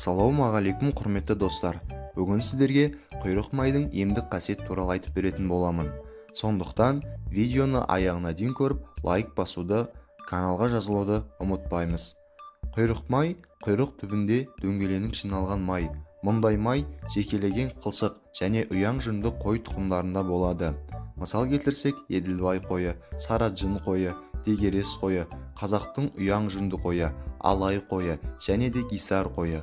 Ассалаумағалейкум құрметті достар. Бүгін сіздерге құйрық майдың емдік қасиет туралы айтып беретін боламын. Сондықтан видеоны аяғына дейін көріп, лайк басуды, каналға жазылуды ұмытпаймыз. Құйрық май құйрық түбінде дөңгеленіп жиналған май. Мұндай май жекелеген қылшық және ұяң жүнді қой тұқымдарында болады. Мысал келтірсек, Еділбай қойы, Сарыжын қойы, Дегерес қойы, қазақтың ұяң жүнді қойы, Алай қойы және де Гисар қойы.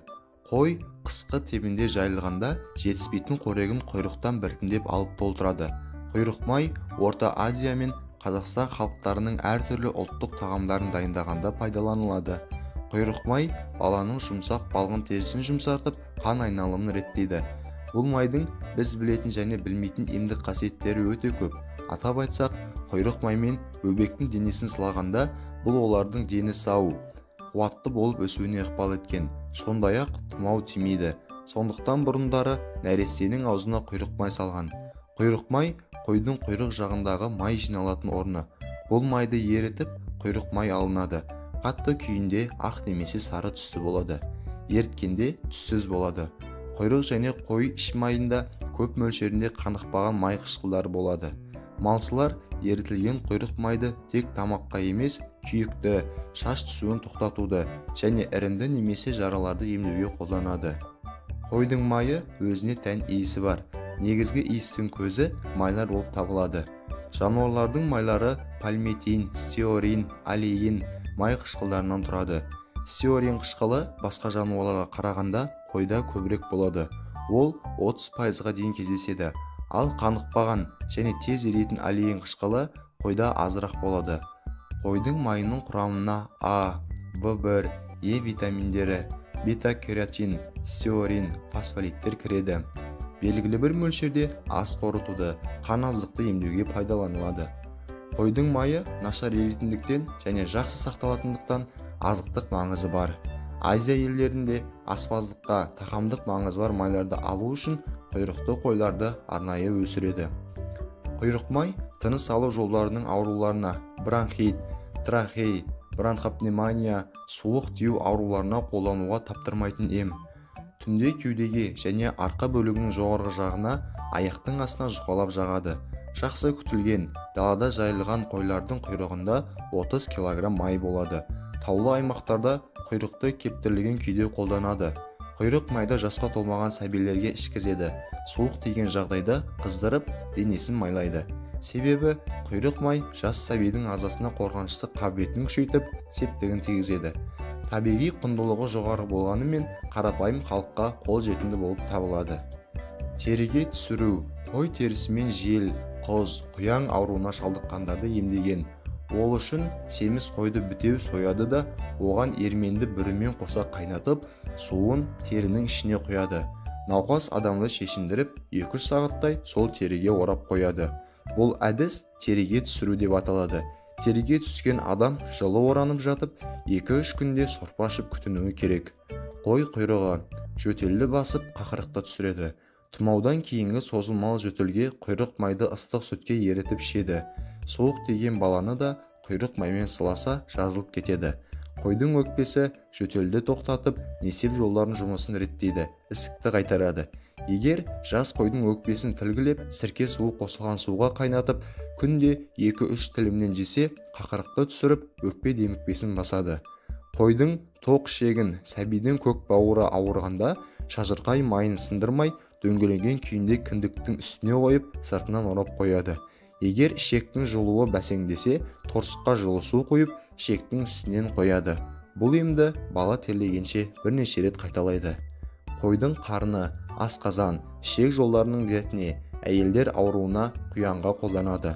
Қой қысқы тебінде жайылғанда жетіспейтін қорегін құйрықтан біртіндеп алып толтырады. Құйрық май Орта Азия мен Қазақстан халықтарының әртүрлі ұлттық тағамдарын дайындағанда пайдаланылады. Құйрық май баланың жұмсақ балғын терісін жұмсартып, қан айналымын реттейді. Бұл майдың біз білетін және білмейтін емдік қасиеттері өте көп. Атап айтсақ, құйрық маймен бөбектің денесін сылағанда, бұл олардың дені сау, қуатты болып өсуіне ықпал еткен. Сондай-ақ тұмау тимейді. Сондықтан бұрындары нәрестенің аузына құйрық май салған. Құйрық май қойдың құйрық жағындағы май жиналатын орны. Бұл майды ерітіп, құйрық май алынады. Қатты күйінде ақ немесе сары түсті болады. Еріткенде түссіз болады. Құйрық және қой іш майында көп мөлшерінде қанықпаған май қышқылдары болады. Малшылар ерітілген құйрық майды тек тамаққа емес, күйікті, шаш түсуін тоқтатуды және іріңді немесе жараларды емдеуге қолданады. Қойдың майы өзіне тән иісі бар. Негізгі иістің көзі майлар болып табылады. Жануарлардың майлары пальмитин, стеарин, алеин май қышқылдарынан тұрады. Стеарин қышқылы басқа жануарларға қарағанда қойда көбірек болады. Ол 30%-ға дейін кездеседі. Ал қанықпаған және тез еритін алеин қышқылы қойда азырақ болады. Қойдың майының құрамына А, В1, Е витаминдері, бета-кератин, стеарин, фосфолиттер кіреді. Белгілі бір мөлшерде ас қорытуды, қан аздықты емдеуге пайдаланылады. Қойдың майы нашар еритіндіктен және жақсы сақталатындықтан азықтық маңызы бар. Азия елдерінде аспаздыққа тағамдық маңызы бар майларды алу үшін құйрықты қойларды арнайы өсіреді. Құйрық май тыныс алу жолдарының ауруларына, бронхит, трахей, бронхопневмония, суық тию ауруларына қолдануға таптырмайтын ем. Түнде кеудеге және арқа бөлігінің жоғарғы жағына, аяқтың астына жұқалап жағады. Жақсы күтілген, далада жайылған қойлардың құйрығында 30 кг май болады. Таулы аймақтарда құйрықты кептірілген күйде қолданады. Құйрық майды жасқа толмаған сәбилерге ішкізеді. Суық тиген жағдайда қыздырып, денесін майлайды. Себебі құйрық май жас сәбидің ағзасына қорғаныштық қабілетін күшейтіп, септігін тигізеді. Табиғи құндылығы жоғары болғанымен қарапайым халыққа қолжетімді болып табылады. Теріге түсіру. Қой терісімен жел, құз, құяң ауруына шалдыққандарды емдеген. Ол үшін семіз қойды бүтеу сояды да, оған ерменді бүрімен қоса қайнатып, суын терінің ішіне құяды. Науқас адамды шешіндіріп, 2 сағаттай сол теріге орап қояды. Бұл әдіс теріге түсіру деп аталады. Теріге түскен адам жылы оранып жатып, 2-3 күнде сорпа ішіп күтінуі керек. Қой құйрығы жөтелді басып, қақырықта түсіреді. Тұмаудан кейінгі созылмалы жөтелге құйрық майды ыстық сүтке ерітіп ішеді. Суық тиген баланы да құйрық маймен сыласа жазылып кетеді. Қойдың өкпесі жөтелді тоқтатып, несеп жолдарын жұмысын реттейді, ісікті қайтарады. Егер жас қойдың өкпесін тілгілеп, сірке суы қосылған суға қайнатып, күнде 2-3 тілімнен жесе, қақырықты түсіріп, өкпе демікпесін басады. Қойдың тоқ ішегін, сәбидің көк бауыры ауырғанда, шажырқай майын сындырмай, дөңгеленген күйінде кіндіктің үстіне қойып, сыртынан орап қояды. Егер ішектің жылуы бәсеңдесе, торсыққа жылы су құйып, ішектің үстінен қояды. Бұл емді бала терлегенше бірнеше рет қайталайды. Қойдың қарны, асқазан, ішек жолдарының дертіне, әйелдер ауруына құянға қолданады.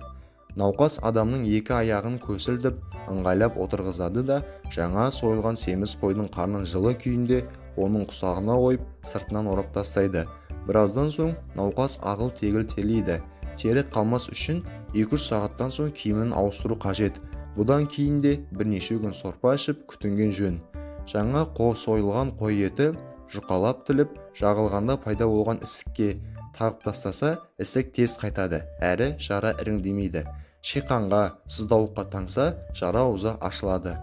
Науқас адамның 2 аяғын көсілдіп, ыңғайлап отырғызады да, жаңа сойылған семіз қойдың қарнын жылы күйінде оның құсағына қойып, сыртынан орап тастайды. Біраздан соң науқас ағыл-тегіл терлейді. Тері қалмас үшін 2-3 сағаттан соң киімін ауыстыру қажет. Бұдан кейінде бірнеше күн сорпа ішіп күтінген жөн. Жаңа сойылған қой еті жұқалап тіліп, жағылғанда пайда болған ісікке тағып тастаса, ісік тез қайтады, әрі жара іріңдемейді. Шиқанға, сыздауыққа таңса, жара аузы ашылады.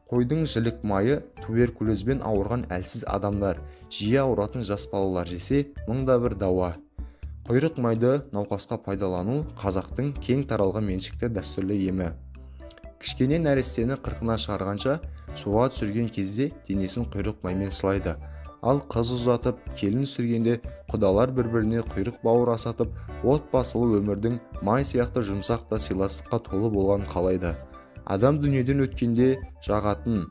Қойдың жілік майы туберкулезбен ауырған әлсіз адамдар, жиі ауыратын жас балалар жесе мыңда бір дауа. Құйрық майды науқасқа пайдалану қазақтың кең таралған меншікті дәстүрлі емі. Кішкене нәрестені қырқына шығарғанша суға түсірген кезде денесін құйрық маймен сылайды. Ал қыз ұзатып, келін сүргенде құдалар бір-біріне құйрық бауыр асатып, отбасылы өмірдің май сияқты жұмсақ та сыйластыққа толы болған қалайды. Адам дүниеден өткенде жағатын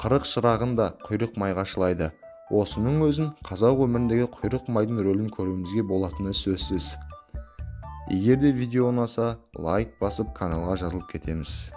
қырық шырағын да құйрық майға шылайды. Осының өзін қазақ өміріндегі құйрық майдың рөлін көруімізге болатыны сөзсіз. Егер де видео ұнаса, лайк басып каналға жазылып кетеміз.